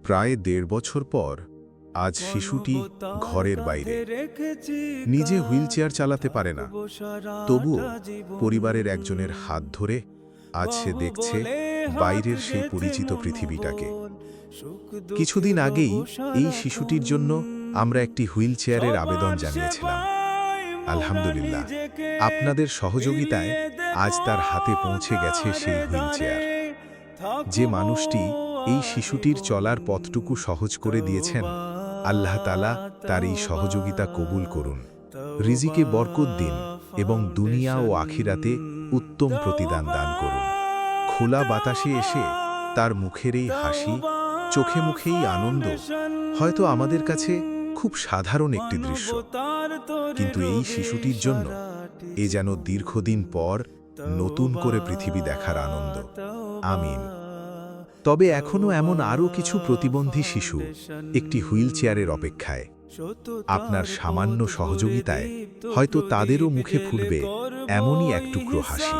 প্রায় ১.৫ বছর পর আজ শিশুটি ঘরের বাইরে, নিজে হুইলচেয়ার চালাতে পারে না, তবুও পরিবারের একজনের হাত ধরে আজ সে দেখছে বাইরের সেই পরিচিত পৃথিবীটাকে। কিছুদিন আগেই এই শিশুটির জন্য আমরা একটি হুইলচেয়ারের আবেদন জানিয়েছিলাম। আলহামদুলিল্লাহ, আপনাদের সহযোগিতায় আজ তার হাতে পৌঁছে গেছে সেই হুইলচেয়ার। যে মানুষটি এই শিশুটির চলার পথটুকু সহজ করে দিয়েছেন, আল্লাহ তাআলা তার এই সহযোগিতা কবুল করুন, রিজিকে বরকত দিন এবং দুনিয়া ও আখিরাতে উত্তম প্রতিদান দান করুন। খোলা বাতাসে এসে তার মুখের এই হাসি, চোখে মুখেই আনন্দ হয়তো আমাদের কাছে খুব সাধারণ একটি দৃশ্য, কিন্তু এই শিশুটির জন্য এ যেন দীর্ঘদিন পর নতুন করে পৃথিবী দেখার আনন্দ। আমিন। তবে এখনো এমন আরও কিছু প্রতিবন্ধী শিশু একটি হুইলচেয়ারের অপেক্ষায়। আপনার সামান্য সহযোগিতায় হয়তো তাদেরও মুখে ফুটবে এমনই এক টুকরো হাসি।